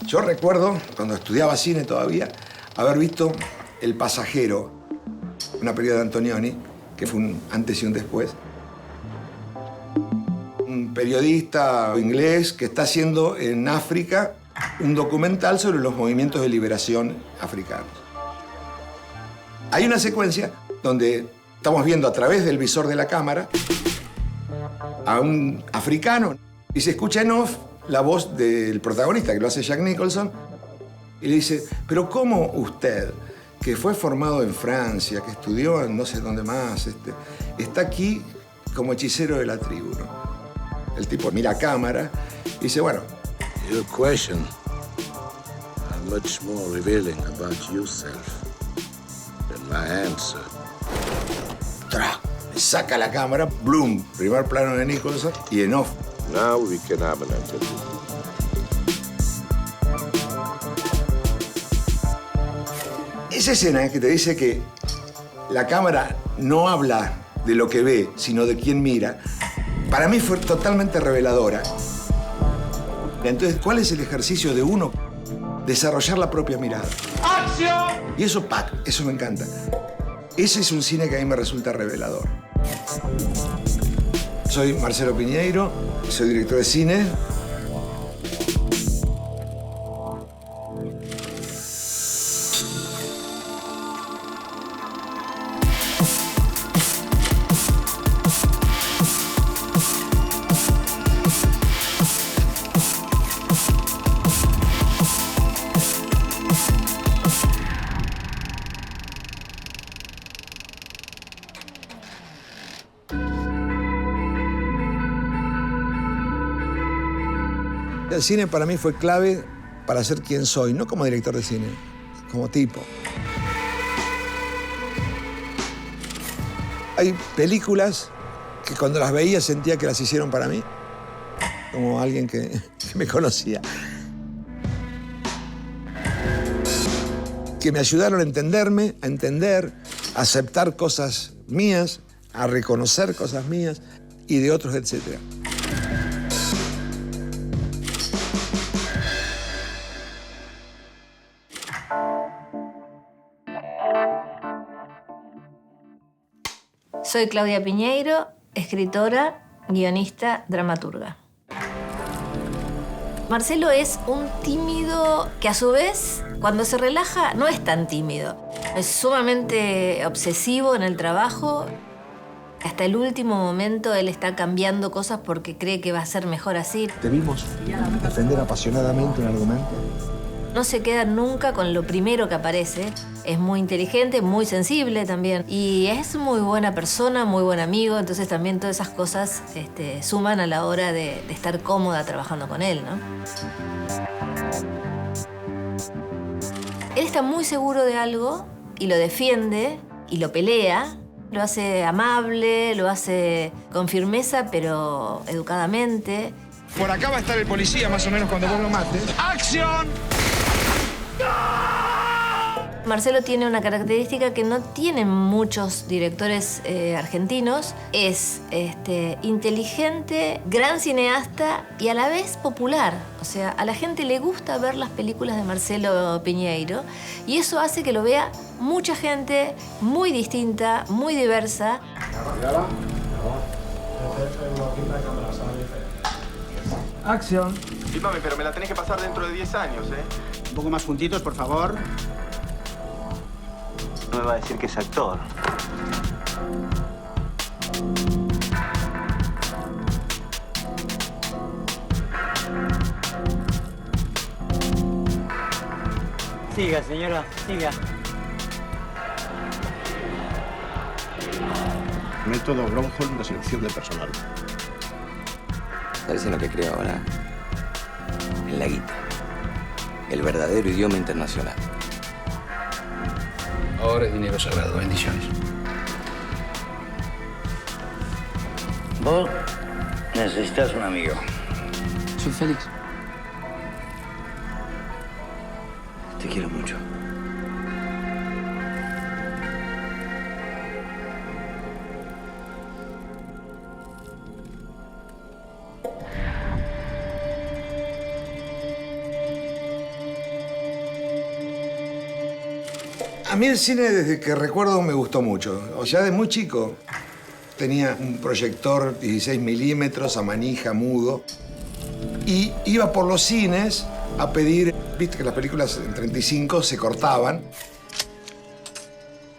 Yo recuerdo, cuando estudiaba cine todavía, haber visto El pasajero, una película de Antonioni, que fue un antes y un después. Un periodista inglés que está haciendo en África un documental sobre los movimientos de liberación africanos. Hay una secuencia donde estamos viendo a través del visor de la cámara a un africano y se escucha en off la voz del protagonista, que lo hace Jack Nicholson, y le dice, pero ¿cómo usted, que fue formado en Francia, que estudió en no sé dónde más, está aquí como hechicero de la tribu, ¿no? El tipo mira a cámara y dice, bueno... Your question are much more revealing about yourself than my answer. ¡Tra! Le saca la cámara, ¡bloom! Primer plano de Nicholson y en off. Now we can have an interview. Esa escena que te dice que la cámara no habla de lo que ve, sino de quién mira, para mí fue totalmente reveladora. Entonces, ¿cuál es el ejercicio de uno? Desarrollar la propia mirada. ¡Acción! Y eso, ¡pac! Eso me encanta. Ese es un cine que a mí me resulta revelador. Soy Marcelo Piñeiro, soy director de cine. El cine para mí fue clave para ser quien soy, no como director de cine, como tipo. Hay películas que cuando las veía sentía que las hicieron para mí, como alguien que me conocía. Que me ayudaron a entenderme, a entender, a aceptar cosas mías, a reconocer cosas mías y de otros, etcétera. Soy Claudia Piñeiro, escritora, guionista, dramaturga. Marcelo es un tímido que a su vez, cuando se relaja, no es tan tímido. Es sumamente obsesivo en el trabajo. Hasta el último momento él está cambiando cosas porque cree que va a ser mejor así. ¿Te vimos defender apasionadamente un argumento? No se queda nunca con lo primero que aparece. Es muy inteligente, muy sensible también. Y es muy buena persona, muy buen amigo. Entonces también todas esas cosas suman a la hora de estar cómoda trabajando con él, ¿no? Él está muy seguro de algo y lo defiende y lo pelea. Lo hace amable, lo hace con firmeza, pero educadamente. Por acá va a estar el policía más o menos cuando vos lo mates. ¡Acción! Marcelo tiene una característica que no tienen muchos directores argentinos. Es inteligente, gran cineasta y a la vez popular. O sea, a la gente le gusta ver las películas de Marcelo Piñeiro y eso hace que lo vea mucha gente muy distinta, muy diversa. Acción. Disculpame, pero me la tenés que pasar dentro de 10 años, ¿eh? Un poco más juntitos, por favor. No me va a decir que es actor. Siga, señora, siga. Método Gronholm de selección de personal. ¿Sabes en lo que creo ahora? En la guita. El verdadero idioma internacional. Ahora es dinero sagrado. Bendiciones. Vos necesitas un amigo. Soy Félix. Te quiero mucho. A mí el cine desde que recuerdo me gustó mucho. O sea, de muy chico tenía un proyector 16 milímetros a manija, mudo. Y iba por los cines a pedir, viste que las películas en 35 se cortaban.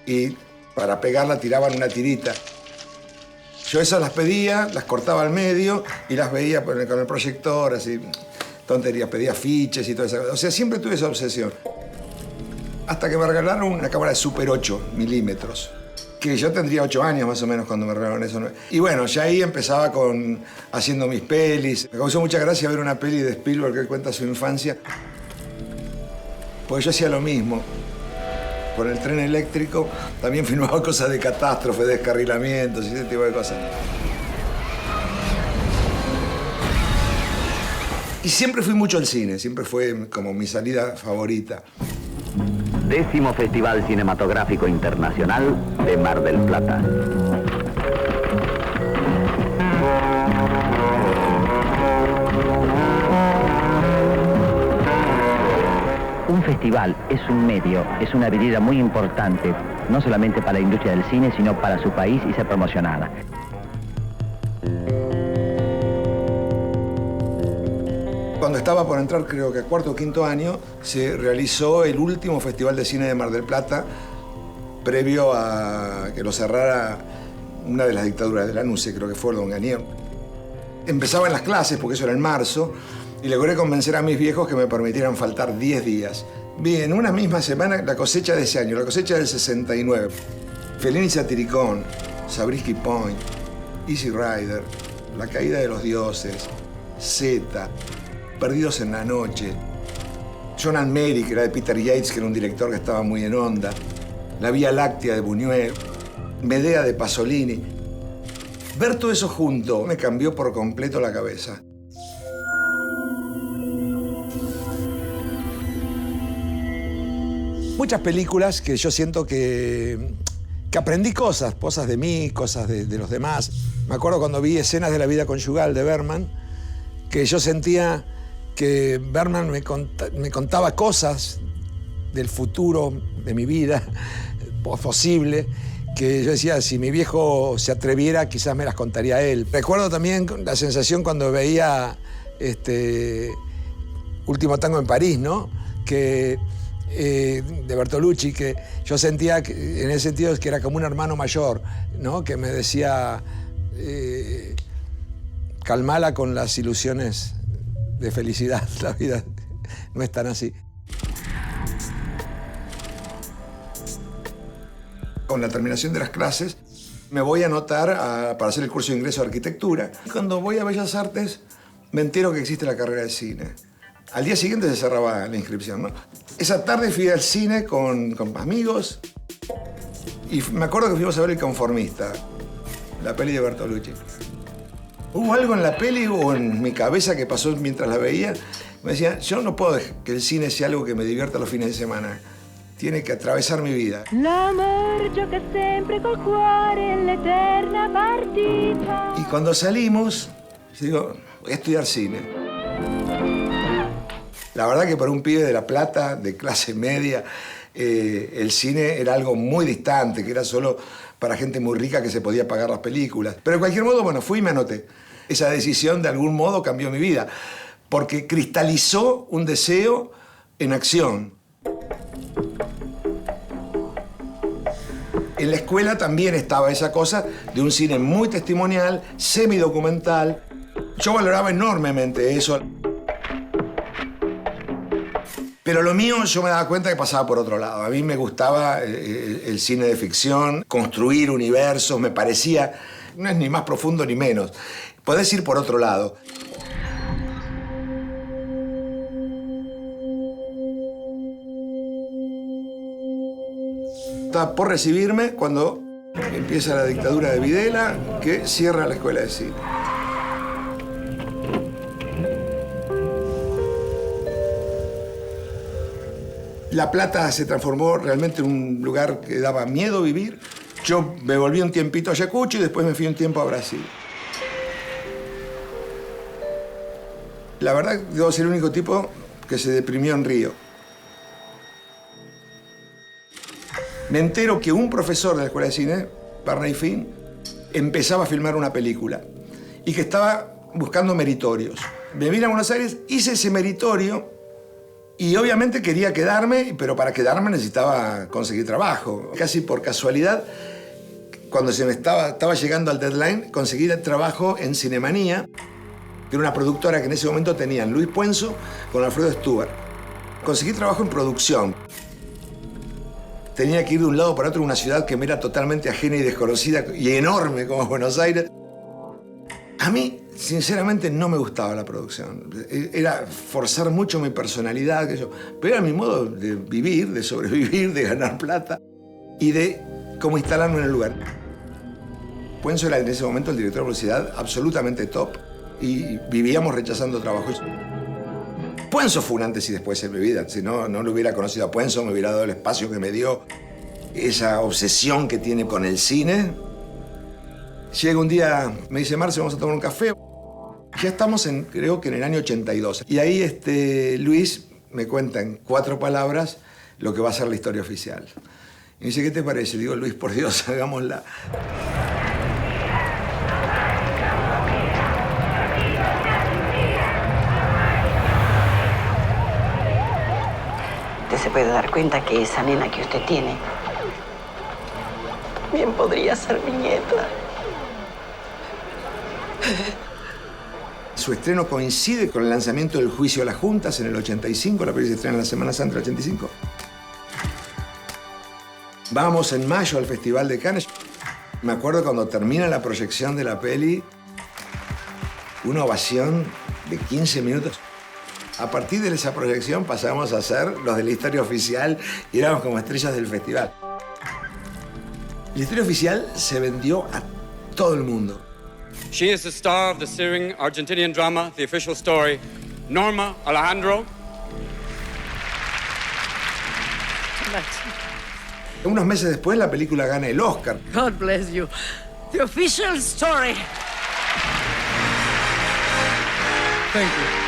Y para pegarla tiraban una tirita. Yo esas las pedía, las cortaba al medio y las veía con el proyector, así, tonterías, pedía afiches y todo eso. O sea, siempre tuve esa obsesión. Hasta que me regalaron una cámara de Super 8 milímetros, que yo tendría 8 años más o menos cuando me regalaron eso. Y bueno, ya ahí empezaba haciendo mis pelis. Me causó mucha gracia ver una peli de Spielberg que cuenta su infancia, porque yo hacía lo mismo. Con el tren eléctrico también filmaba cosas de catástrofe, descarrilamientos y ese tipo de cosas. Y siempre fui mucho al cine, siempre fue como mi salida favorita. 10º Festival Cinematográfico Internacional de Mar del Plata. Un festival es un medio, es una habilidad muy importante, no solamente para la industria del cine, sino para su país y ser promocionada. Cuando estaba por entrar, creo que a cuarto o quinto año, se realizó el último Festival de Cine de Mar del Plata, previo a que lo cerrara una de las dictaduras de la NUCE, creo que fue el Don Ganier. Empezaba en las clases, porque eso era en marzo, y logré convencer a mis viejos que me permitieran faltar 10 días. Vi en una misma semana la cosecha de ese año, la cosecha del 69. Fellini Satiricón, Zabriskie Point, Easy Rider, La caída de los dioses, Zeta, Perdidos en la noche, John and Mary, que era de Peter Yates, que era un director que estaba muy en onda, La Vía Láctea de Buñuel, Medea de Pasolini. Ver todo eso junto me cambió por completo la cabeza. Muchas películas que yo siento que aprendí cosas de mí, cosas de los demás. Me acuerdo cuando vi Escenas de la vida conyugal de Bergman, que yo sentía que Bergman me contaba cosas del futuro de mi vida posible, que yo decía, si mi viejo se atreviera, quizás me las contaría él. Recuerdo también la sensación cuando veía Último tango en París, ¿no? De Bertolucci, que yo sentía que, en ese sentido, que era como un hermano mayor, ¿no? Que me decía, calmala con las ilusiones de felicidad, la vida no es tan así. Con la terminación de las clases, me voy a anotar para hacer el curso de ingreso a arquitectura. Cuando voy a Bellas Artes, me entero que existe la carrera de cine. Al día siguiente se cerraba la inscripción, ¿no? Esa tarde fui al cine con amigos y me acuerdo que fuimos a ver El Conformista, la peli de Bertolucci. Hubo algo en la peli o en mi cabeza que pasó mientras la veía. Me decía, yo no puedo dejar que el cine sea algo que me divierta los fines de semana. Tiene que atravesar mi vida. L'amor gioca sempre col cuore en la eterna partita. Y cuando salimos, yo digo, voy a estudiar cine. La verdad que para un pibe de La Plata, de clase media, el cine era algo muy distante, que era solo para gente muy rica que se podía pagar las películas. Pero de cualquier modo, bueno, fui y me anoté. Esa decisión de algún modo cambió mi vida, porque cristalizó un deseo en acción. En la escuela también estaba esa cosa de un cine muy testimonial, semidocumental. Yo valoraba enormemente eso. Pero lo mío, yo me daba cuenta que pasaba por otro lado. A mí me gustaba el cine de ficción, construir universos, me parecía, no es ni más profundo ni menos. Podés ir por otro lado. Estaba por recibirme cuando empieza la dictadura de Videla, que cierra la escuela de cine. La Plata se transformó realmente en un lugar que daba miedo vivir. Yo me volví un tiempito a Ayacucho y después me fui un tiempo a Brasil. La verdad, debo ser el único tipo que se deprimió en Río. me entero que un profesor de la Escuela de Cine, Barney Finn, empezaba a filmar una película y que estaba buscando meritorios. Me vine a Buenos Aires, hice ese meritorio y obviamente quería quedarme, pero para quedarme necesitaba conseguir trabajo. Casi por casualidad, cuando se me estaba llegando al deadline, conseguí el trabajo en Cinemanía, que era una productora que en ese momento tenían Luis Puenzo con Alfredo Stuart. Conseguí trabajo en producción. Tenía que ir de un lado para otro a una ciudad que me era totalmente ajena y desconocida y enorme como Buenos Aires. A mí, sinceramente, no me gustaba la producción. Era forzar mucho mi personalidad, pero era mi modo de vivir, de sobrevivir, de ganar plata y de cómo instalarme en el lugar. Puenzo era en ese momento el director de publicidad absolutamente top y vivíamos rechazando trabajos. Puenzo fue un antes y después en mi vida. Si no lo hubiera conocido a Puenzo, me hubiera dado el espacio que me dio, esa obsesión que tiene con el cine. Llega un día, me dice, Marce, vamos a tomar un café. Ya estamos creo que en el año 82. Y ahí Luis me cuenta en 4 palabras lo que va a ser la historia oficial. Y me dice, ¿qué te parece? Digo, Luis, por Dios, hagámosla. Usted se puede dar cuenta que esa nena que usted tiene bien podría ser mi nieta. Su estreno coincide con el lanzamiento del Juicio a las Juntas en el 85. La película se estrena en la Semana Santa del 85. Vamos en mayo al Festival de Cannes. Me acuerdo cuando termina la proyección de la peli, una ovación de 15 minutos. A partir de esa proyección pasamos a ser los de la historia oficial y éramos como estrellas del festival. La historia oficial se vendió a todo el mundo. She is the star of the searing Argentinian drama, The Official Story, Norma Alejandro. Unos meses después, la película gana el Oscar. God bless you. The Official Story. Thank you.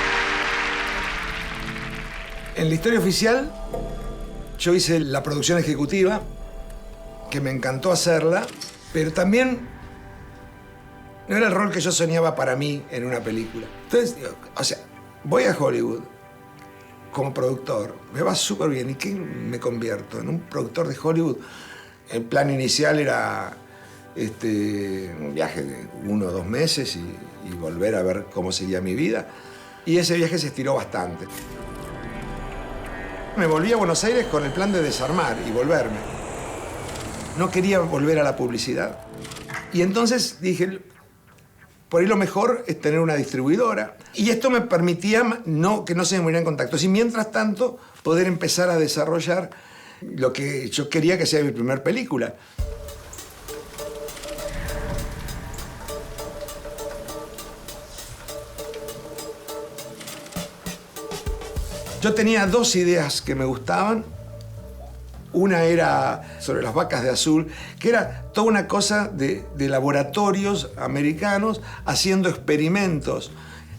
En la historia oficial, yo hice la producción ejecutiva, que me encantó hacerla, pero también no era el rol que yo soñaba para mí en una película. Entonces, voy a Hollywood como productor, me va súper bien. ¿Y qué me convierto? En un productor de Hollywood. El plan inicial era un viaje de 1 o 2 meses y volver a ver cómo seguía mi vida. Y ese viaje se estiró bastante. Me volví a Buenos Aires con el plan de desarmar y volverme. No quería volver a la publicidad. Y entonces dije, por ahí lo mejor es tener una distribuidora. Y esto me permitía que no se me murieran contactos. Y mientras tanto, poder empezar a desarrollar lo que yo quería que sea mi primer película. Yo tenía 2 ideas que me gustaban. Una era sobre las vacas de azul, que era toda una cosa de laboratorios americanos haciendo experimentos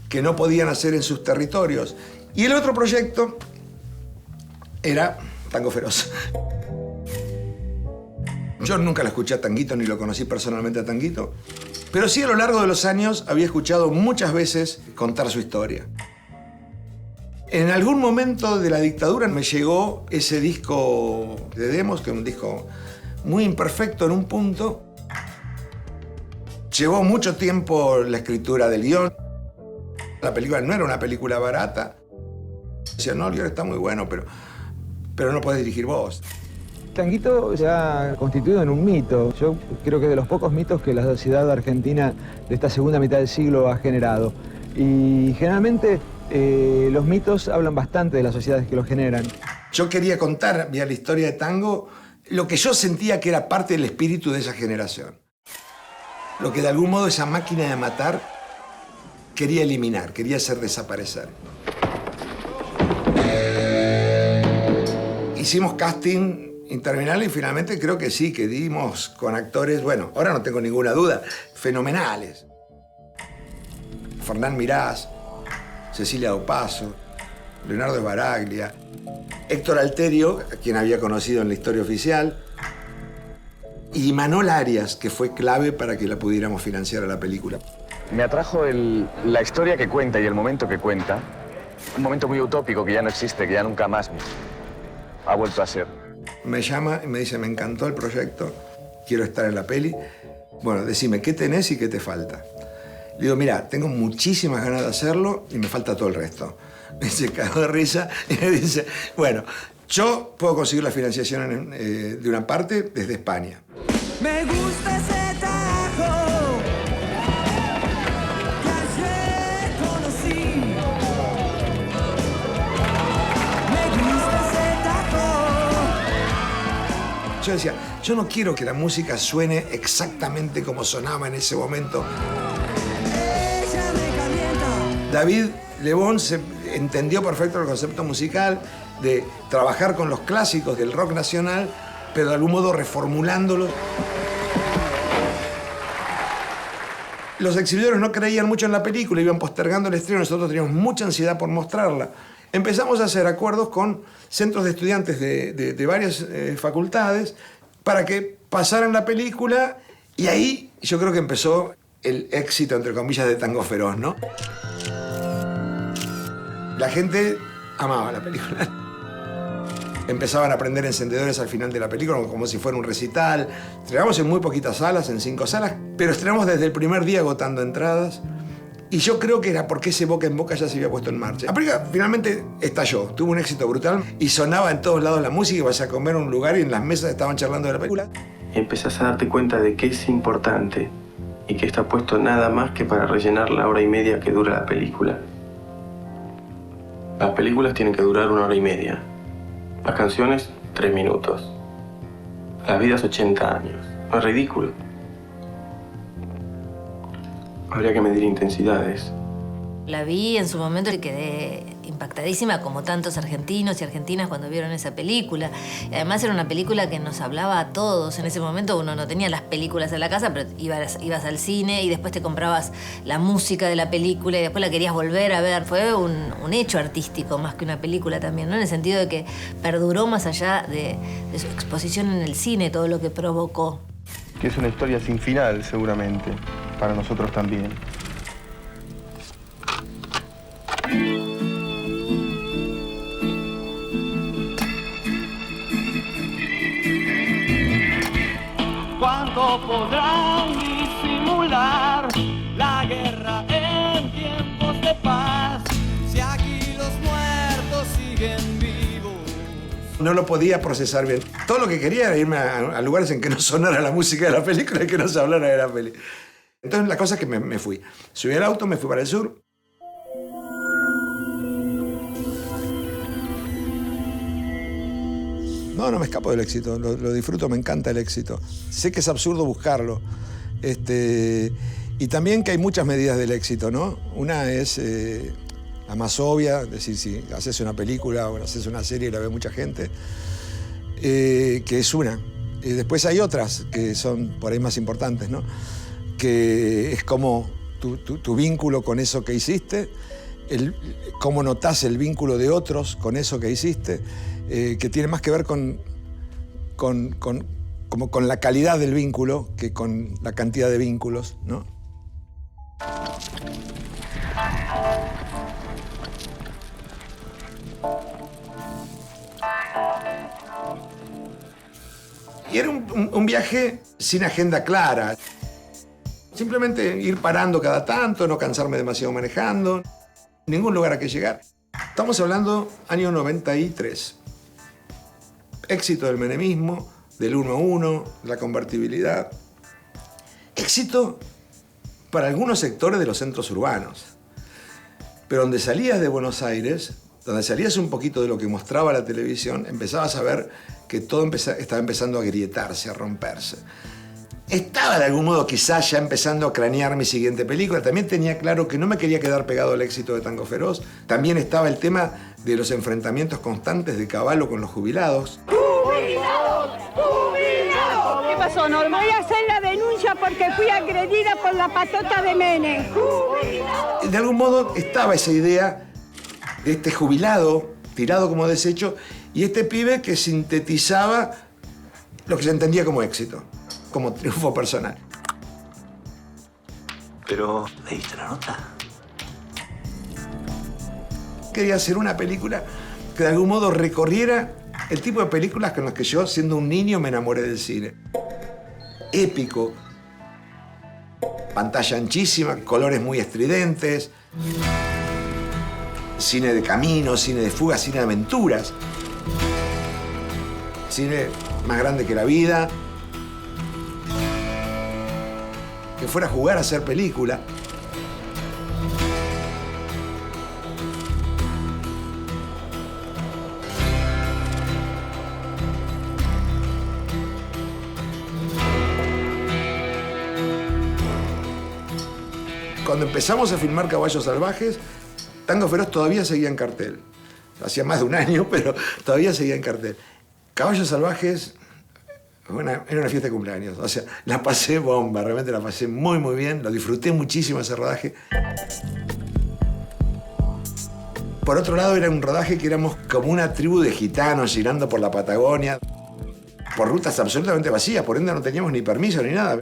que no podían hacer en sus territorios. Y el otro proyecto era Tango Feroz. Yo nunca lo escuché a Tanguito ni lo conocí personalmente a Tanguito, pero sí a lo largo de los años había escuchado muchas veces contar su historia. En algún momento de la dictadura me llegó ese disco de demos, que es un disco muy imperfecto en un punto. Llevó mucho tiempo la escritura del guión. La película no era una película barata. Decía, no, el guión está muy bueno, pero no podés dirigir vos. Tanguito se ha constituido en un mito. Yo creo que es de los pocos mitos que la sociedad argentina de esta segunda mitad del siglo ha generado. Y generalmente los mitos hablan bastante de las sociedades que los generan. Yo quería contar, vía la historia de Tango, lo que yo sentía que era parte del espíritu de esa generación. Lo que de algún modo esa máquina de matar quería eliminar, quería hacer desaparecer. Hicimos casting interminable y finalmente creo que sí, que dimos con actores, bueno, ahora no tengo ninguna duda, fenomenales. Fernán Mirás, Cecilia Dopazo, Leonardo Sbaraglia, Héctor Alterio, a quien había conocido en la historia oficial, y Manol Arias, que fue clave para que la pudiéramos financiar a la película. Me atrajo la historia que cuenta y el momento que cuenta. Un momento muy utópico que ya no existe, que ya nunca más ha vuelto a ser. Me llama y me dice, me encantó el proyecto, quiero estar en la peli. Bueno, decime, ¿qué tenés y qué te falta? Le digo, mira, tengo muchísimas ganas de hacerlo y me falta todo el resto. Se cagó de risa y me dice, bueno, yo puedo conseguir la financiación de una parte desde España. Me gusta ese tajo que ayer conocí. Me gusta ese tajo. Yo decía, yo no quiero que la música suene exactamente como sonaba en ese momento. Ella me calienta. David Lebón se entendió perfecto el concepto musical de trabajar con los clásicos del rock nacional, pero de algún modo reformulándolos. Los exhibidores no creían mucho en la película, iban postergando el estreno, nosotros teníamos mucha ansiedad por mostrarla. Empezamos a hacer acuerdos con centros de estudiantes de varias facultades para que pasaran la película, y ahí yo creo que empezó el éxito, entre comillas, de Tango Feroz, ¿no? La gente amaba la película. Empezaban a prender encendedores al final de la película como si fuera un recital. Estrenamos en muy poquitas salas, en 5 salas, pero estrenamos desde el primer día agotando entradas. Y yo creo que era porque ese boca en boca ya se había puesto en marcha. La película finalmente estalló, tuvo un éxito brutal y sonaba en todos lados la música, y vas a comer a un lugar y en las mesas estaban charlando de la película. Empezás a darte cuenta de que es importante y que está puesto nada más que para rellenar la hora y media que dura la película. Las películas tienen que durar 1 hora y media. Las canciones, 3 minutos. Las vidas, 80 años. No es ridículo. Habría que medir intensidades. La vi en su momento y quedé impactadísima, como tantos argentinos y argentinas cuando vieron esa película. Y además era una película que nos hablaba a todos. En ese momento uno no tenía las películas en la casa, pero ibas al cine y después te comprabas la música de la película y después la querías volver a ver. Fue un hecho artístico más que una película también, ¿no? En el sentido de que perduró más allá de su exposición en el cine, todo lo que provocó. Que es una historia sin final, seguramente, para nosotros también. ¿Cuánto podrán disimular la guerra en tiempos de paz? Si aquí los muertos siguen vivos. No lo podía procesar bien. Todo lo que quería era irme a lugares en que no sonara la música de la película y que no se hablara de la peli. Entonces la cosa es que me fui. Subí al auto, me fui para el sur. No me escapo del éxito, lo disfruto, me encanta el éxito. Sé que es absurdo buscarlo. Y también que hay muchas medidas del éxito, ¿no? Una es la más obvia, es decir, si haces una película o haces una serie y la ve mucha gente, que es una. Después hay otras que son por ahí más importantes, ¿no? Que es como tu vínculo con eso que hiciste, cómo notás el vínculo de otros con eso que hiciste, que tiene más que ver con la calidad del vínculo que con la cantidad de vínculos, ¿no? Y era un viaje sin agenda clara. Simplemente ir parando cada tanto, no cansarme demasiado manejando. Ningún lugar a que llegar. Estamos hablando año 93. Éxito del menemismo, del 1 a 1, la convertibilidad. Éxito para algunos sectores de los centros urbanos. Pero donde salías de Buenos Aires, donde salías un poquito de lo que mostraba la televisión, empezabas a ver que todo estaba empezando a agrietarse, a romperse. Estaba de algún modo quizás ya empezando a cranear mi siguiente película. También tenía claro que no me quería quedar pegado al éxito de Tango Feroz. También estaba el tema de los enfrentamientos constantes de Cavallo con los jubilados. ¡Jubilados! ¡Jubilados! ¿Qué pasó, Norma? Voy a hacer la denuncia porque fui agredida por la patota de Menem. ¡Jubilados! De algún modo estaba esa idea de este jubilado tirado como desecho y este pibe que sintetizaba lo que se entendía como éxito. como triunfo personal. Pero, ¿leíste la nota? Quería hacer una película que de algún modo recorriera el tipo de películas con las que yo, siendo un niño, me enamoré del cine. Épico, pantalla anchísima, colores muy estridentes, cine de camino, cine de fuga, cine de aventuras, cine más grande que la vida, que fuera a jugar a hacer película. Cuando empezamos a filmar Caballos Salvajes, Tango Feroz todavía seguía en cartel. Hacía más de un año, pero todavía seguía en cartel. Caballos Salvajes era una fiesta de cumpleaños. O sea, la pasé bomba, realmente la pasé muy, muy bien. Lo disfruté muchísimo ese rodaje. Por otro lado, era un rodaje que éramos como una tribu de gitanos girando por la Patagonia, por rutas absolutamente vacías, por ende no teníamos ni permiso ni nada.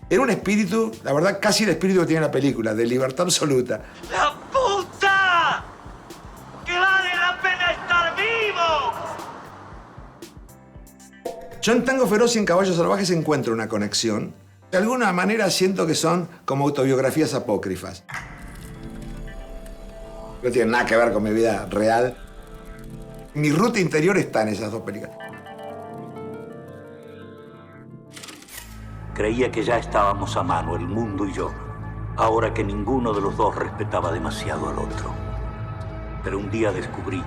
Era un espíritu, la verdad, casi el espíritu que tiene la película, de libertad absoluta. ¡La puta! ¡Que vale la pena estar vivo! Yo en Tango Feroz y en Caballos Salvajes encuentro una conexión. De alguna manera siento que son como autobiografías apócrifas. No tienen nada que ver con mi vida real. Mi ruta interior está en esas dos películas. Creía que ya estábamos a mano, el mundo y yo, ahora que ninguno de los dos respetaba demasiado al otro. Pero un día descubrí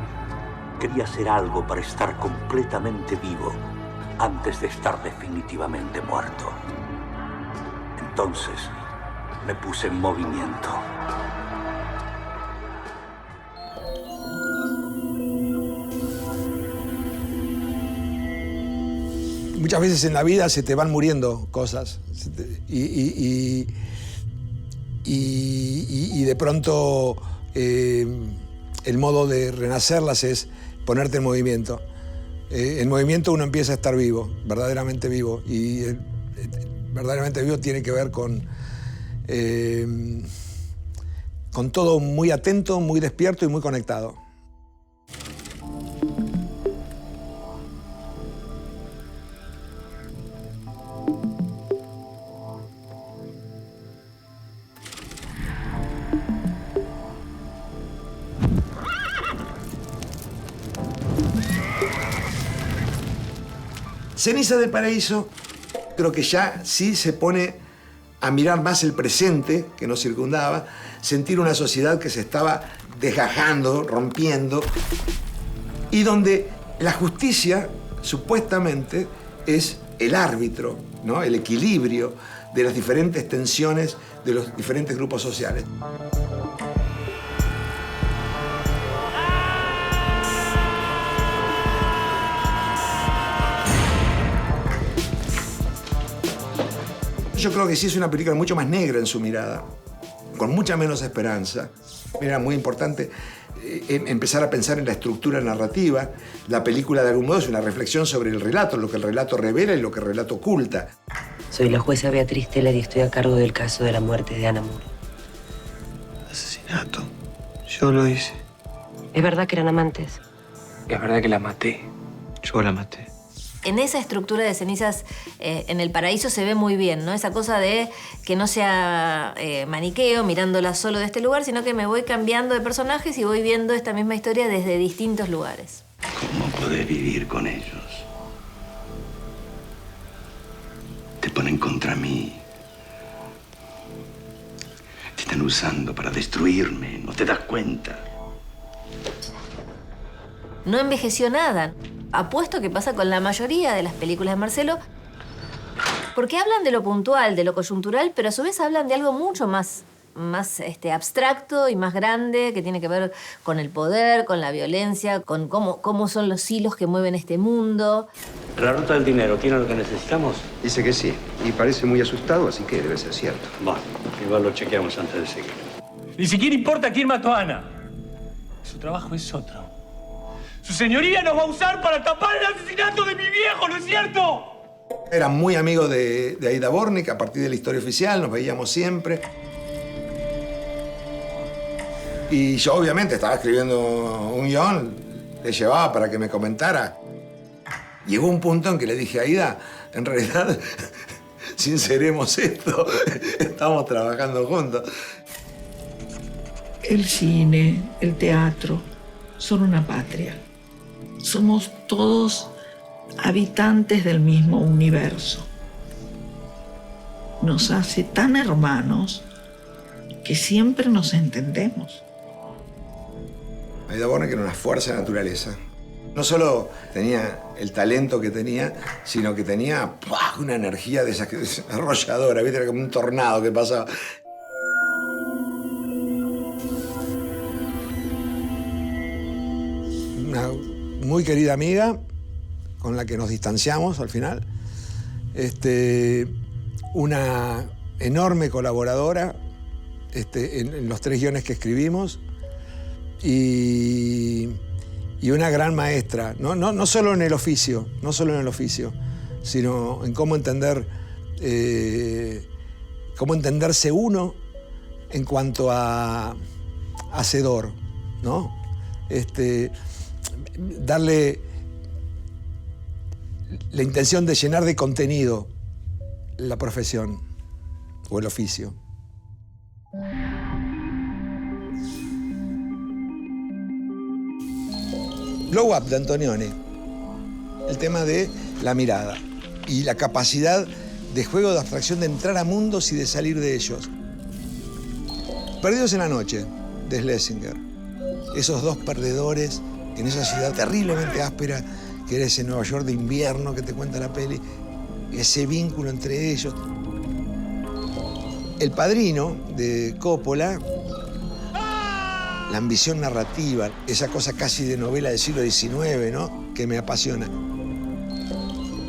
que quería hacer algo para estar completamente vivo antes de estar definitivamente muerto. Entonces me puse en movimiento. Muchas veces en la vida se te van muriendo cosas y de pronto el modo de renacerlas es ponerte en movimiento. En movimiento uno empieza a estar vivo, verdaderamente vivo, y verdaderamente vivo tiene que ver con todo muy atento, muy despierto y muy conectado. Cenizas del Paraíso creo que ya sí se pone a mirar más el presente que nos circundaba, sentir una sociedad que se estaba desgajando, rompiendo, y donde la justicia supuestamente es el árbitro, ¿no? El equilibrio de las diferentes tensiones de los diferentes grupos sociales. Yo creo que sí es una película mucho más negra en su mirada, con mucha menos esperanza. Era muy importante empezar a pensar en la estructura narrativa. La película, de algún modo, es una reflexión sobre el relato, lo que el relato revela y lo que el relato oculta. Soy la jueza Beatriz Teller y estoy a cargo del caso de la muerte de Ana Moore. Asesinato. Yo lo hice. ¿Es verdad que eran amantes? Es verdad que la maté. Yo la maté. En esa estructura de Cenizas en el Paraíso se ve muy bien, ¿no? Esa cosa de que no sea maniqueo, mirándola solo de este lugar, sino que me voy cambiando de personajes y voy viendo esta misma historia desde distintos lugares. ¿Cómo podés vivir con ellos? Te ponen contra mí. Te están usando para destruirme, ¿no te das cuenta? No envejeció nada. Apuesto que pasa con la mayoría de las películas de Marcelo, porque hablan de lo puntual, de lo coyuntural, pero a su vez hablan de algo mucho más abstracto y más grande, que tiene que ver con el poder, con la violencia, con cómo son los hilos que mueven este mundo. La ruta del dinero, ¿tiene lo que necesitamos? Dice que sí, y parece muy asustado, así que debe ser cierto. Bueno, igual lo chequeamos antes de seguir. Ni siquiera importa quién mató a Ana. Su trabajo es otro. Su señoría nos va a usar para tapar el asesinato de mi viejo, ¿no es cierto? Era muy amigo de Aida Bornik, a partir de La Historia Oficial, nos veíamos siempre. Y yo obviamente estaba escribiendo un guión, le llevaba para que me comentara. Llegó un punto en que le dije, Aida, en realidad, sinceremos esto, estamos trabajando juntos. El cine, el teatro, son una patria. Somos todos habitantes del mismo universo. Nos hace tan hermanos que siempre nos entendemos. Aida Bornik era una fuerza de naturaleza. No solo tenía el talento que tenía, sino que tenía una energía de esas arrolladora, ¿viste? Era como un tornado que pasaba. Una muy querida amiga con la que nos distanciamos al final. Una enorme colaboradora en los 3 guiones que escribimos. Y una gran maestra, no solo en el oficio, sino en cómo entenderse uno en cuanto a hacedor, ¿no? Darle la intención de llenar de contenido la profesión o el oficio. Blow Up de Antonioni, el tema de la mirada y la capacidad de juego de abstracción de entrar a mundos y de salir de ellos. Perdidos en la noche, de Schlesinger. Esos 2 perdedores en esa ciudad terriblemente áspera que era ese Nueva York de invierno que te cuenta la peli, ese vínculo entre ellos. El Padrino de Coppola, la ambición narrativa, esa cosa casi de novela del siglo XIX, ¿no? Que me apasiona.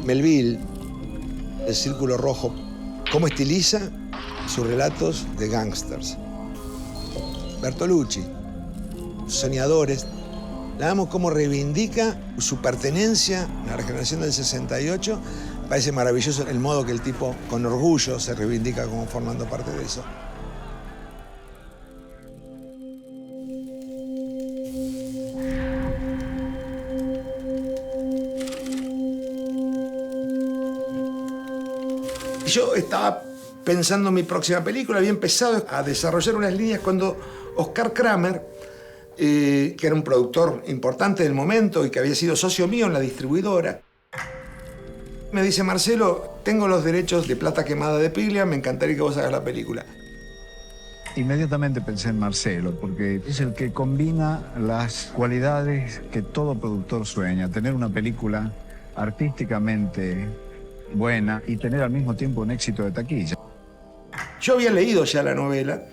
Melville, El Círculo Rojo, cómo estiliza sus relatos de gángsters. Bertolucci, Soñadores. La amo cómo reivindica su pertenencia a la regeneración del 68. Parece maravilloso el modo que el tipo con orgullo se reivindica como formando parte de eso. Yo estaba pensando en mi próxima película, había empezado a desarrollar unas líneas cuando Oscar Kramer, que era un productor importante del momento y que había sido socio mío en la distribuidora, me dice, Marcelo, tengo los derechos de Plata Quemada de Piglia, me encantaría que vos hagas la película. Inmediatamente pensé en Marcelo, porque es el que combina las cualidades que todo productor sueña, tener una película artísticamente buena y tener al mismo tiempo un éxito de taquilla. Yo había leído ya la novela,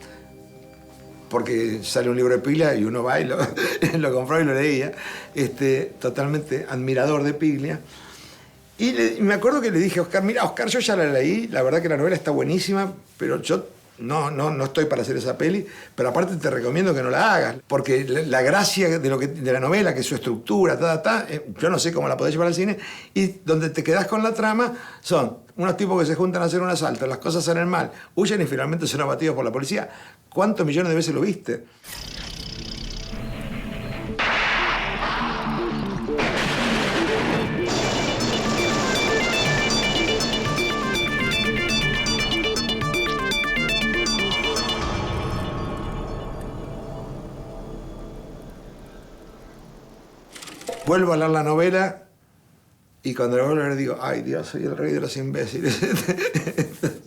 porque sale un libro de Piglia y uno va y lo compró y lo leía, totalmente admirador de Piglia. Y me acuerdo que le dije a Oscar, mira, Oscar, yo ya la leí, la verdad que la novela está buenísima, pero yo no estoy para hacer esa peli, pero aparte te recomiendo que no la hagas, porque la gracia de la novela, que es su estructura, yo no sé cómo la podés llevar al cine, y donde te quedás con la trama son unos tipos que se juntan a hacer un asalto, las cosas salen mal, huyen y finalmente son abatidos por la policía. ¿Cuántos millones de veces lo viste? Vuelvo a leer la novela y cuando la vuelvo a leer digo, ay Dios, soy el rey de los imbéciles.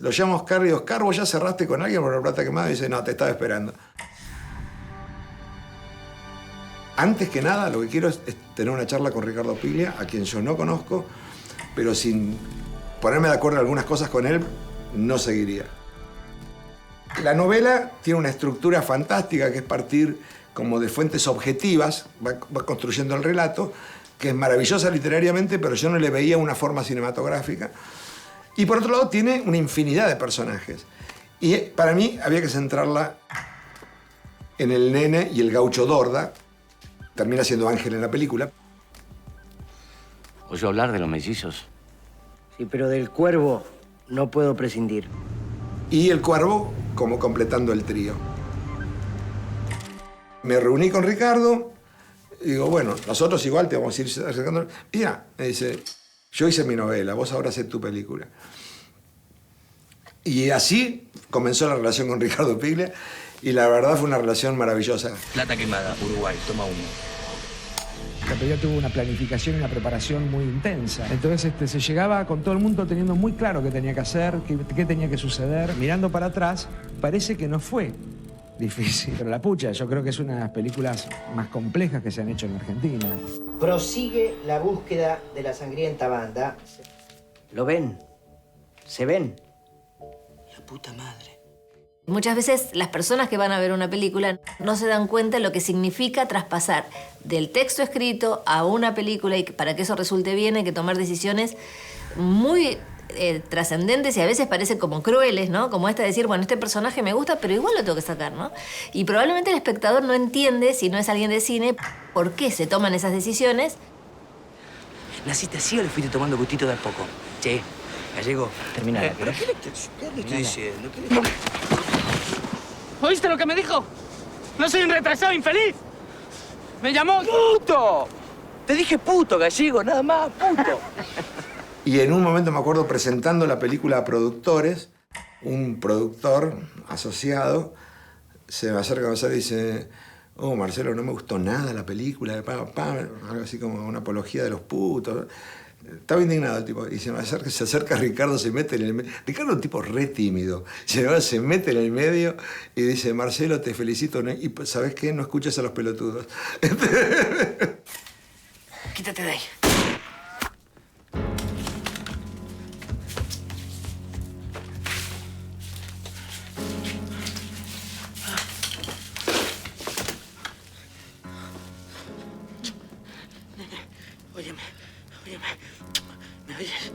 Lo llamo a Oscar y digo, Oscar, ¿vos ya cerraste con alguien por la Plata Quemada? Y dice, no, te estaba esperando. Antes que nada, lo que quiero es tener una charla con Ricardo Piglia, a quien yo no conozco, pero sin ponerme de acuerdo en algunas cosas con él, no seguiría. La novela tiene una estructura fantástica que es partir como de fuentes objetivas, va construyendo el relato, que es maravillosa literariamente, pero yo no le veía una forma cinematográfica. Y por otro lado tiene una infinidad de personajes. Y para mí había que centrarla en el nene y el gaucho Dorda. Termina siendo Ángel en la película. ¿Oyó hablar de los mellizos? Sí, pero del cuervo no puedo prescindir. Y el cuervo como completando el trío. Me reuní con Ricardo y digo, bueno, nosotros igual te vamos a ir acercando. Mira, me dice, yo hice mi novela, vos ahora haces tu película. Y así comenzó la relación con Ricardo Piglia y la verdad fue una relación maravillosa. Plata Quemada, Uruguay, toma uno. La película tuvo una planificación y una preparación muy intensa. Entonces se llegaba con todo el mundo teniendo muy claro qué tenía que hacer, qué tenía que suceder. Mirando para atrás, parece que no fue difícil. Pero la pucha, yo creo que es una de las películas más complejas que se han hecho en Argentina. Prosigue la búsqueda de la sangrienta banda. ¿Lo ven? ¿Se ven? La puta madre. Muchas veces las personas que van a ver una película no se dan cuenta de lo que significa traspasar del texto escrito a una película, y para que eso resulte bien hay que tomar decisiones muy trascendentes y a veces parecen como crueles, ¿no? Como esta de decir, bueno, este personaje me gusta, pero igual lo tengo que sacar, ¿no? Y probablemente el espectador no entiende, si no es alguien de cine, por qué se toman esas decisiones. ¿Naciste así o le fuiste tomando gustito de a poco? Che, Gallego, termina. ¿Pero qué le estoy diciendo? ¿Oíste lo que me dijo? No soy un retrasado infeliz. Me llamó... ¡Puto! Te dije puto, Gallego, nada más, puto. Y en un momento me acuerdo presentando la película a productores, un productor asociado se me acerca a nosotros y dice, oh, Marcelo, no me gustó nada la película, algo así como una apología de los putos. Estaba indignado el tipo. Y se acerca Ricardo, se mete en el medio. Ricardo es un tipo re tímido. Se mete en el medio y dice, Marcelo, te felicito. ¿No? Y ¿sabes qué? No escuches a los pelotudos. Quítate de ahí. Óyeme. ¿Me oyes?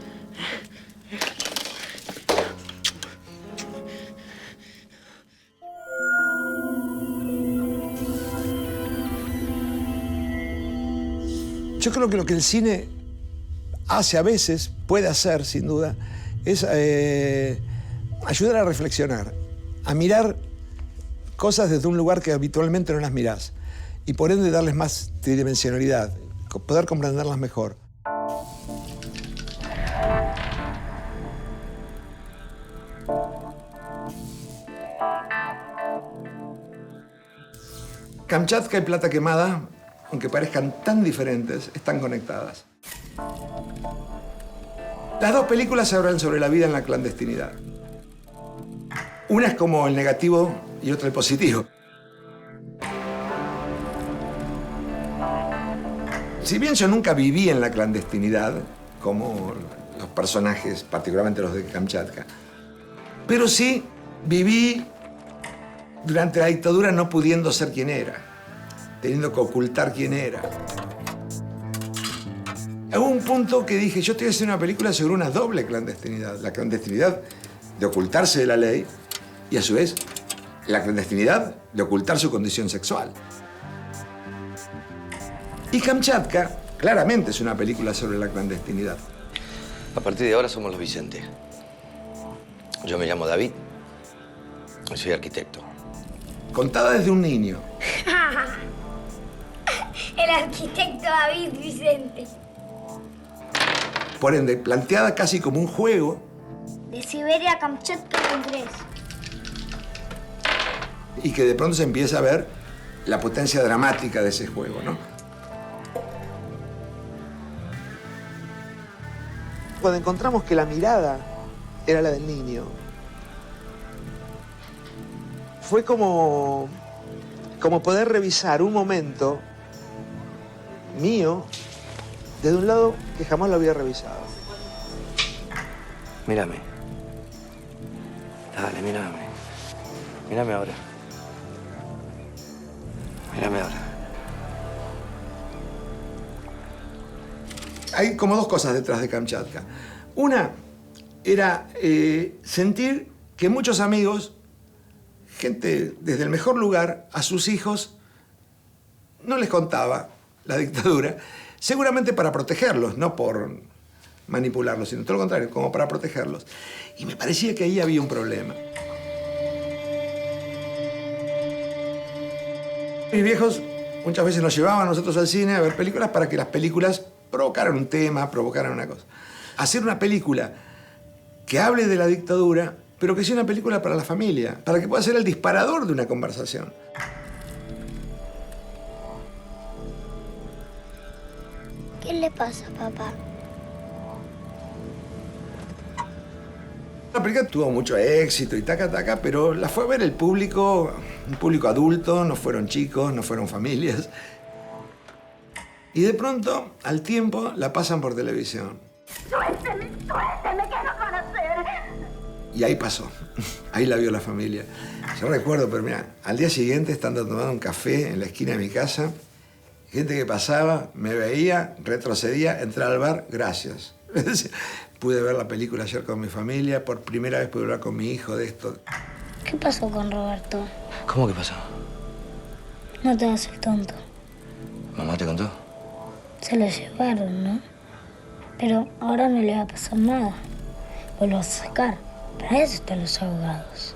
Yo creo que lo que el cine hace a veces, puede hacer sin duda, es ayudar a reflexionar, a mirar cosas desde un lugar que habitualmente no las mirás y por ende darles más tridimensionalidad, poder comprenderlas mejor. Kamchatka y Plata Quemada, aunque parezcan tan diferentes, están conectadas. Las dos películas hablan sobre la vida en la clandestinidad. Una es como el negativo y otra el positivo. Si bien yo nunca viví en la clandestinidad, como los personajes, particularmente los de Kamchatka, pero sí viví durante la dictadura no pudiendo ser quien era, teniendo que ocultar quién era. Hubo un punto que dije, yo estoy haciendo una película sobre una doble clandestinidad. La clandestinidad de ocultarse de la ley y a su vez la clandestinidad de ocultar su condición sexual. Y Kamchatka claramente es una película sobre la clandestinidad. A partir de ahora somos los Vicente. Yo me llamo David y soy arquitecto. Contada desde un niño. El arquitecto David Vicente. Por ende, planteada casi como un juego. De Siberia a Kamchatka con 3. Y que de pronto se empieza a ver la potencia dramática de ese juego, ¿no? Cuando encontramos que la mirada era la del niño, fue como poder revisar un momento mío desde un lado que jamás lo había revisado. Mírame. Dale, mírame. Mírame ahora. Mírame ahora. Hay como dos cosas detrás de Kamchatka. Una era sentir que muchos amigos, gente desde el mejor lugar, a sus hijos no les contaba la dictadura, seguramente para protegerlos, no por manipularlos, sino todo lo contrario, como para protegerlos. Y me parecía que ahí había un problema. Mis viejos muchas veces nos llevaban a nosotros al cine a ver películas para que las películas provocaran un tema, provocaran una cosa. Hacer una película que hable de la dictadura, pero que sea una película para la familia, para que pueda ser el disparador de una conversación. ¿Qué le pasa, papá? La película tuvo mucho éxito y taca, pero la fue a ver el público, un público adulto, no fueron chicos, no fueron familias. Y de pronto, al tiempo, la pasan por televisión. ¡Suélteme, suélteme! ¿Qué nos van a hacer? Y ahí pasó. Ahí la vio la familia. Yo recuerdo, pero mira, al día siguiente, estando tomando un café en la esquina de mi casa, gente que pasaba, me veía, retrocedía, entraba al bar, gracias. Pude ver la película ayer con mi familia, por primera vez pude hablar con mi hijo de esto. ¿Qué pasó con Roberto? ¿Cómo que pasó? No te hagas el tonto. ¿Mamá te contó? Se lo llevaron, ¿no? Pero ahora no le va a pasar nada. Vos lo vas a sacar. Para eso están los abogados.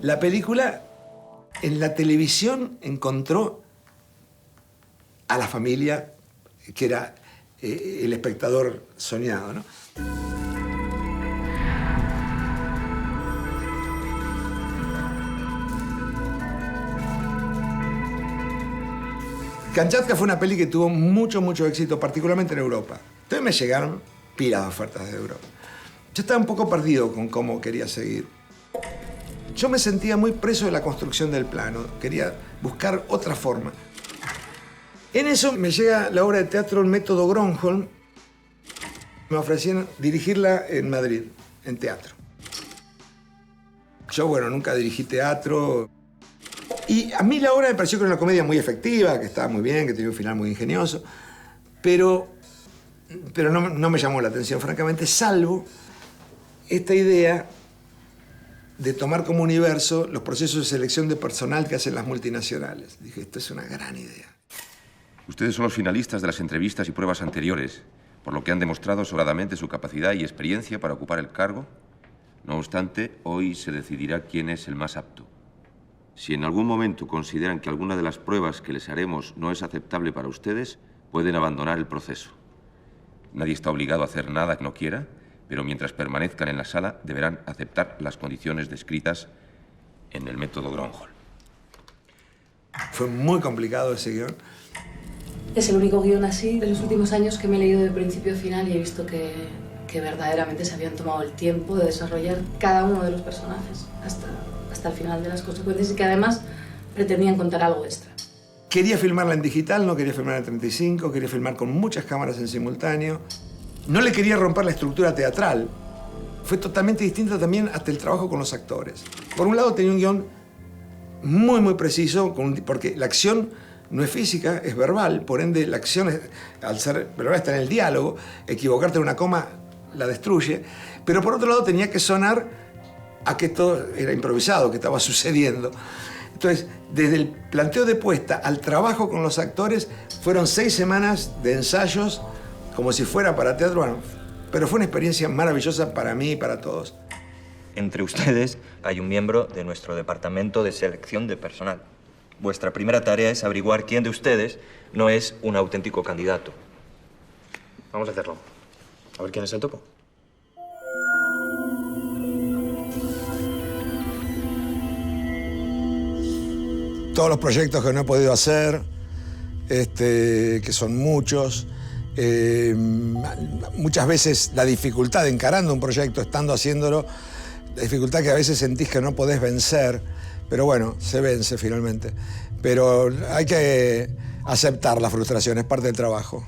La película en la televisión encontró a la familia que era el espectador soñado, ¿no? Kamchatka fue una peli que tuvo mucho éxito, particularmente en Europa. Entonces me llegaron pilas de ofertas de Europa. Yo estaba un poco perdido con cómo quería seguir. Yo me sentía muy preso de la construcción del plano. Quería buscar otra forma. En eso me llega la obra de teatro El Método Gronholm. Me ofrecieron dirigirla en Madrid, en teatro. Yo, bueno, nunca dirigí teatro. Y a mí la obra me pareció que era una comedia muy efectiva, que estaba muy bien, que tenía un final muy ingenioso. Pero no me llamó la atención, francamente, salvo esta idea de tomar como universo los procesos de selección de personal que hacen las multinacionales. Dije, esto es una gran idea. Ustedes son los finalistas de las entrevistas y pruebas anteriores, por lo que han demostrado sobradamente su capacidad y experiencia para ocupar el cargo. No obstante, hoy se decidirá quién es el más apto. Si en algún momento consideran que alguna de las pruebas que les haremos no es aceptable para ustedes, pueden abandonar el proceso. Nadie está obligado a hacer nada que no quiera, pero mientras permanezcan en la sala deberán aceptar las condiciones descritas en el método Gronholm. Fue muy complicado ese guión. Es el único guión así de los últimos años que me he leído de principio a final y he visto que verdaderamente se habían tomado el tiempo de desarrollar cada uno de los personajes hasta el final de las consecuencias y que además pretendían contar algo extra. Quería filmarla en digital, no quería filmarla en 35, quería filmar con muchas cámaras en simultáneo. No le quería romper la estructura teatral. Fue totalmente distinto también hasta el trabajo con los actores. Por un lado tenía un guión muy preciso, porque la acción no es física, es verbal. Por ende, la acción, al ser verbal, está en el diálogo. Equivocarte en una coma la destruye. Pero por otro lado tenía que sonar a que esto era improvisado, que estaba sucediendo. Entonces, desde el planteo de puesta al trabajo con los actores, fueron 6 semanas de ensayos, como si fuera para teatro. Bueno, pero fue una experiencia maravillosa para mí y para todos. Entre ustedes hay un miembro de nuestro departamento de selección de personal. Vuestra primera tarea es averiguar quién de ustedes no es un auténtico candidato. Vamos a hacerlo. A ver quién es el topo. Todos los proyectos que no he podido hacer, que son muchos. Muchas veces la dificultad de encarando un proyecto, estando haciéndolo, la dificultad que a veces sentís que no podés vencer, pero bueno, se vence finalmente. Pero hay que aceptar la frustración, es parte del trabajo.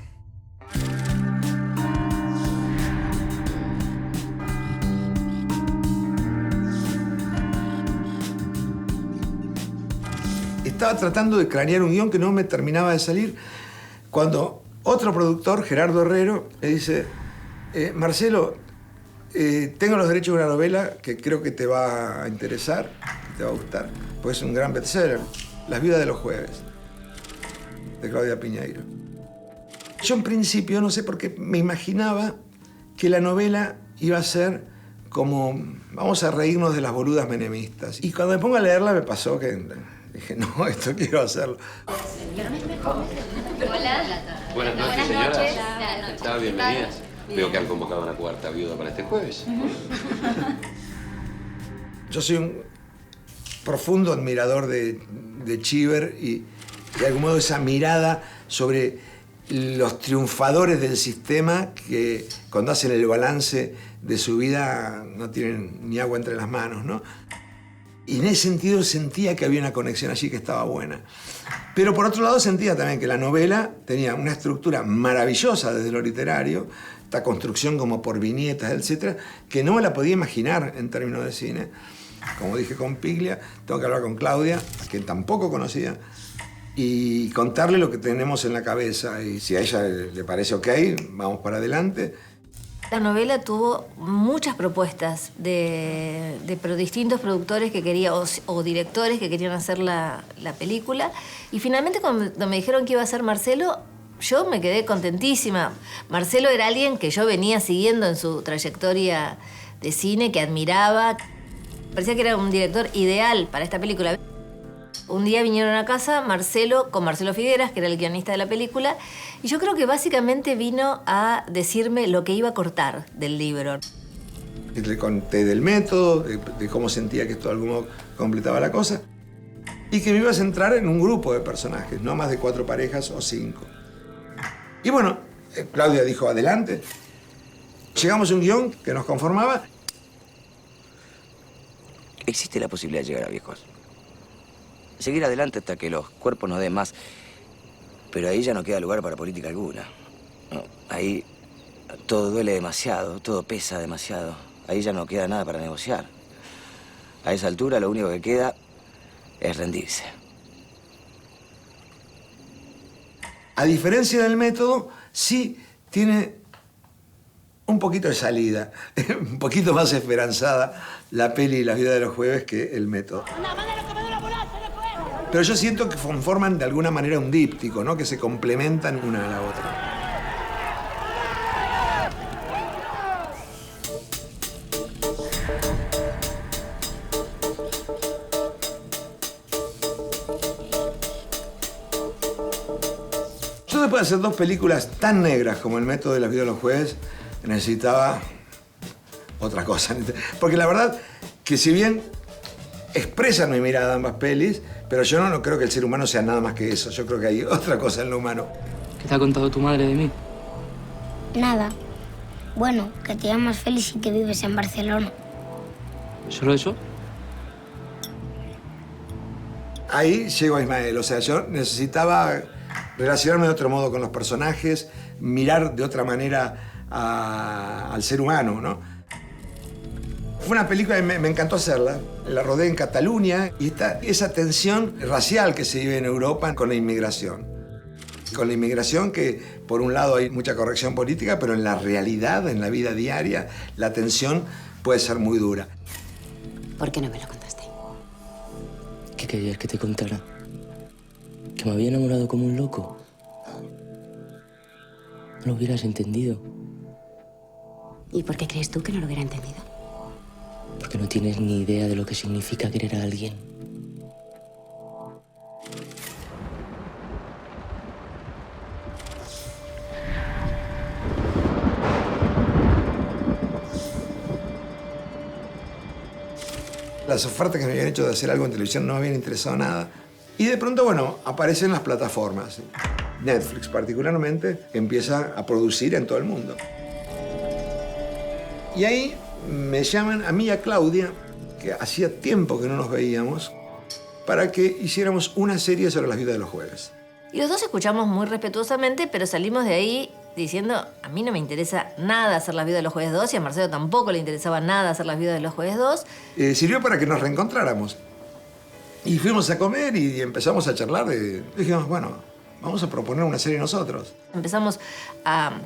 Estaba tratando de cranear un guión que no me terminaba de salir cuando otro productor, Gerardo Herrero, me dice, Marcelo, tengo los derechos de una novela que creo que te va a interesar, que te va a gustar, pues es un gran bestseller, Las viudas de los jueves, de Claudia Piñeiro. Yo en principio, no sé por qué, me imaginaba que la novela iba a ser como, vamos a reírnos de las boludas menemistas. Y cuando me pongo a leerla me pasó que dije, no, esto quiero hacerlo. Hola. Buenas noches, señoras. Bienvenidas. Veo que han convocado a una cuarta viuda para este jueves. Yo soy un profundo admirador de Cheever y de algún modo esa mirada sobre los triunfadores del sistema que cuando hacen el balance de su vida no tienen ni agua entre las manos, ¿no? Y en ese sentido sentía que había una conexión allí que estaba buena. Pero por otro lado sentía también que la novela tenía una estructura maravillosa desde lo literario, esta construcción como por viñetas, etcétera, que no me la podía imaginar en términos de cine. Como dije con Piglia, tengo que hablar con Claudia, a quien tampoco conocía, y contarle lo que tenemos en la cabeza. Y si a ella le parece ok, vamos para adelante. La novela tuvo muchas propuestas de distintos productores que querían, o directores que querían hacer la película. Y finalmente cuando me dijeron que iba a ser Marcelo, yo me quedé contentísima. Marcelo era alguien que yo venía siguiendo en su trayectoria de cine, que admiraba. Parecía que era un director ideal para esta película. Un día vinieron a casa con Marcelo Figueras, que era el guionista de la película, y yo creo que básicamente vino a decirme lo que iba a cortar del libro. Le conté del método, de cómo sentía que esto de algún modo completaba la cosa, y que me iba a centrar en un grupo de personajes, no más de 4 parejas o 5. Y bueno, Claudia dijo, adelante. Llegamos a un guión que nos conformaba. Existe la posibilidad de llegar a viejos. Seguir adelante hasta que los cuerpos nos den más. Pero ahí ya no queda lugar para política alguna. No, ahí todo duele demasiado, todo pesa demasiado. Ahí ya no queda nada para negociar. A esa altura lo único que queda es rendirse. A diferencia del método, sí tiene un poquito de salida, un poquito más esperanzada la peli Las vidas de los jueves que el método. Pero yo siento que conforman de alguna manera un díptico, ¿no? Que se complementan una a la otra. Yo después de hacer 2 películas tan negras como El método de Las vidas de los jueves, necesitaba otra cosa. Porque la verdad que si bien expresan mi mirada ambas pelis, pero yo no creo que el ser humano sea nada más que eso. Yo creo que hay otra cosa en lo humano. ¿Qué te ha contado tu madre de mí? Nada. Bueno, que te llamas Félix y que vives en Barcelona. ¿Solo eso? Ahí llegó Ismael. O sea, yo necesitaba relacionarme de otro modo con los personajes, mirar de otra manera al ser humano, ¿no? Fue una película que me encantó hacerla. La rodé en Cataluña y está esa tensión racial que se vive en Europa con la inmigración. Con la inmigración que, por un lado, hay mucha corrección política, pero en la realidad, en la vida diaria, la tensión puede ser muy dura. ¿Por qué no me lo contaste? ¿Qué querías que te contara? ¿Que me había enamorado como un loco? No lo hubieras entendido. ¿Y por qué crees tú que no lo hubiera entendido? Porque no tienes ni idea de lo que significa querer a alguien. Las ofertas que me habían hecho de hacer algo en televisión no me habían interesado nada. Y de pronto, bueno, aparecen las plataformas. Netflix particularmente empieza a producir en todo el mundo. Y ahí me llaman a mí y a Claudia, que hacía tiempo que no nos veíamos, para que hiciéramos una serie sobre Las vidas de los jueves. Y los dos escuchamos muy respetuosamente, pero salimos de ahí diciendo, a mí no me interesa nada hacer Las vidas de los jueves 2, y a Marcelo tampoco le interesaba nada hacer Las vidas de los jueves 2. Sirvió para que nos reencontráramos. Y fuimos a comer y empezamos a charlar. Dijimos, bueno, vamos a proponer una serie nosotros. Empezamos a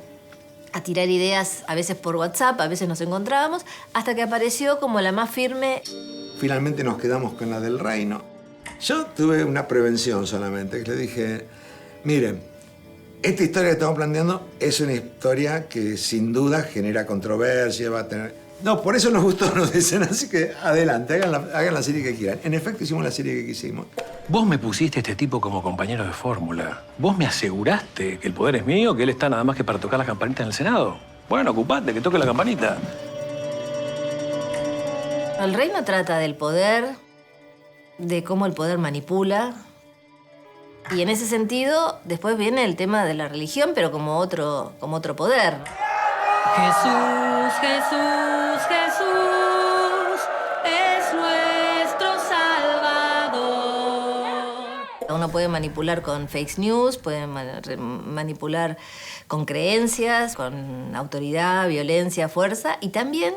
tirar ideas, a veces por WhatsApp, a veces nos encontrábamos, hasta que apareció como la más firme. Finalmente nos quedamos con la del Reino. Yo tuve una prevención solamente, que le dije, miren, Esta historia que estamos planteando es una historia que sin duda genera controversia, va a tener... No, por eso nos gustó, nos dicen, así que adelante, hagan la serie que quieran. En efecto, hicimos la serie que quisimos. Vos me pusiste a este tipo como compañero de fórmula. Vos me aseguraste que el poder es mío, que él está nada más que para tocar las campanitas en el Senado. Bueno, ocupate, que toque la campanita. El reino trata del poder, de cómo el poder manipula. Y en ese sentido, después viene el tema de la religión, pero como otro poder. Jesús, Jesús, Jesús es nuestro Salvador. Uno puede manipular con fake news, puede manipular con creencias, con autoridad, violencia, fuerza, y también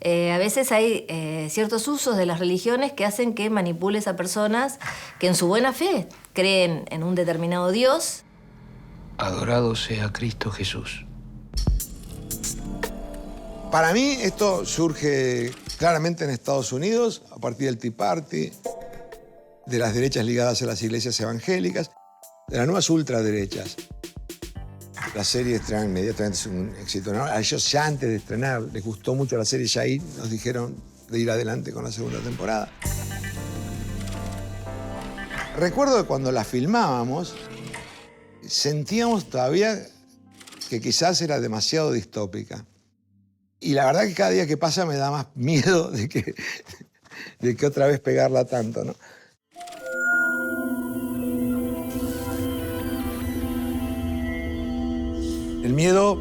a veces hay ciertos usos de las religiones que hacen que manipules a personas que en su buena fe creen en un determinado Dios. Adorado sea Cristo Jesús. Para mí esto surge claramente en Estados Unidos, a partir del Tea Party, de las derechas ligadas a las iglesias evangélicas, de las nuevas ultraderechas. La serie estrena inmediatamente, es un éxito, ¿no? A ellos ya antes de estrenar les gustó mucho la serie, ya ahí nos dijeron de ir adelante con la segunda temporada. Recuerdo que cuando la filmábamos, sentíamos todavía que quizás era demasiado distópica. Y la verdad que cada día que pasa me da más miedo de que otra vez pegarla tanto, ¿no? El miedo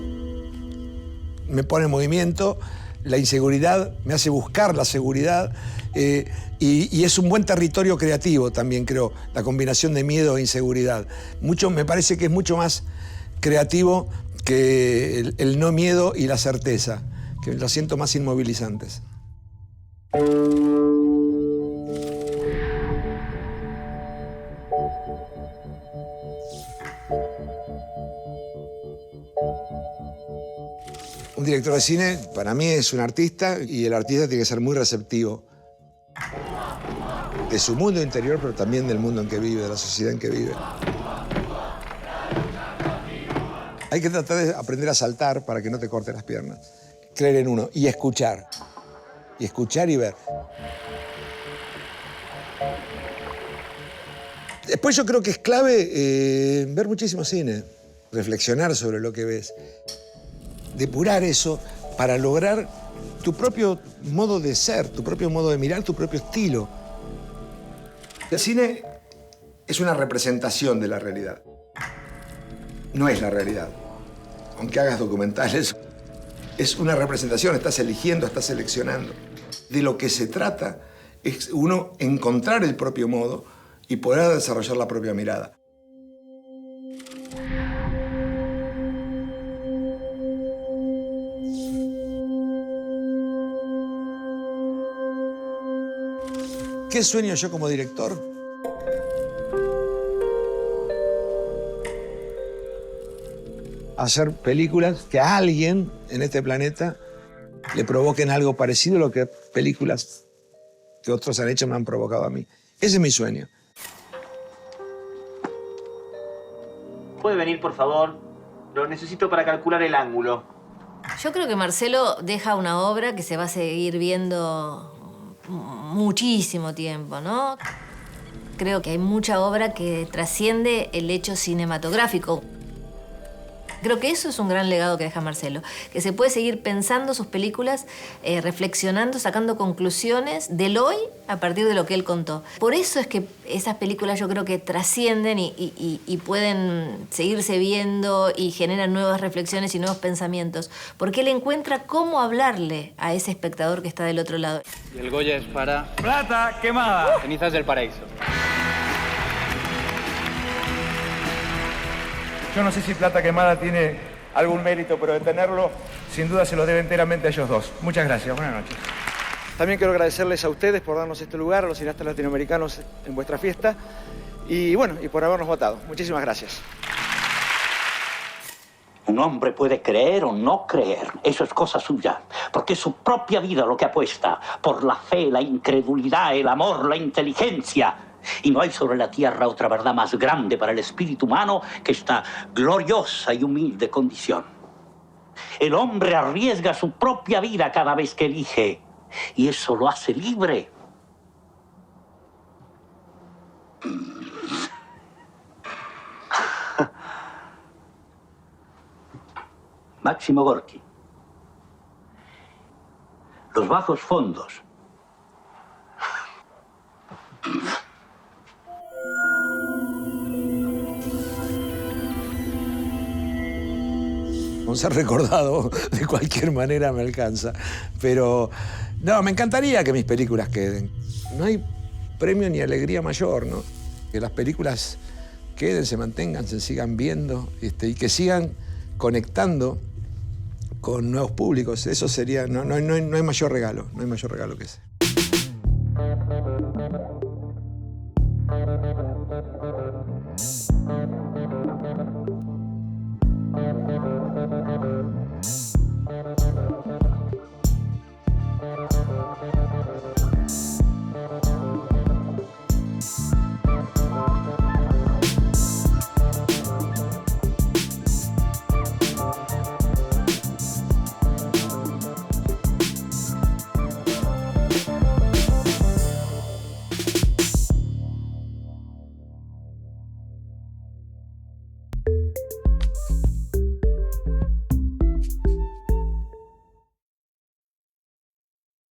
me pone en movimiento, la inseguridad me hace buscar la seguridad y es un buen territorio creativo también, creo, la combinación de miedo e inseguridad. Me parece que es mucho más creativo que el no miedo y la certeza, que lo siento más inmovilizantes. Un director de cine, para mí, es un artista y el artista tiene que ser muy receptivo de su mundo interior, pero también del mundo en que vive, de la sociedad en que vive. Hay que tratar de aprender a saltar para que no te corten las piernas. Creer en uno y escuchar. Y escuchar y ver. Después yo creo que es clave ver muchísimo cine, reflexionar sobre lo que ves. Depurar eso para lograr tu propio modo de ser, tu propio modo de mirar, tu propio estilo. El cine es una representación de la realidad. No es la realidad. Aunque hagas documentales, es una representación, estás eligiendo, estás seleccionando. De lo que se trata es uno encontrar el propio modo y poder desarrollar la propia mirada. ¿Qué sueño yo como director? Hacer películas que a alguien en este planeta le provoquen algo parecido a lo que películas que otros han hecho me han provocado a mí. Ese es mi sueño. ¿Puede venir, por favor? Lo necesito para calcular el ángulo. Yo creo que Marcelo deja una obra que se va a seguir viendo muchísimo tiempo, ¿no? Creo que hay mucha obra que trasciende el hecho cinematográfico. Creo que eso es un gran legado que deja Marcelo, que se puede seguir pensando sus películas, reflexionando, sacando conclusiones del hoy a partir de lo que él contó. Por eso es que esas películas yo creo que trascienden y pueden seguirse viendo y generan nuevas reflexiones y nuevos pensamientos, porque él encuentra cómo hablarle a ese espectador que está del otro lado. Y el Goya es para... ¡Plata quemada! Cenizas del Paraíso. Yo no sé si Plata Quemada tiene algún mérito, pero de tenerlo, sin duda se lo debe enteramente a ellos dos. Muchas gracias. Buenas noches. También quiero agradecerles a ustedes por darnos este lugar, a los cineastas latinoamericanos en vuestra fiesta, y bueno, y por habernos votado. Muchísimas gracias. Un hombre puede creer o no creer, eso es cosa suya, porque es su propia vida lo que apuesta, por la fe, la incredulidad, el amor, la inteligencia. Y no hay sobre la tierra otra verdad más grande para el espíritu humano que esta gloriosa y humilde condición. El hombre arriesga su propia vida cada vez que elige, y eso lo hace libre. Máximo Gorki. Los bajos fondos. Con ser recordado de cualquier manera me alcanza. Pero no, me encantaría que mis películas queden. No hay premio ni alegría mayor, ¿no? Que las películas queden, se mantengan, se sigan viendo y que sigan conectando con nuevos públicos. Eso sería, no hay mayor regalo, no hay mayor regalo que ese.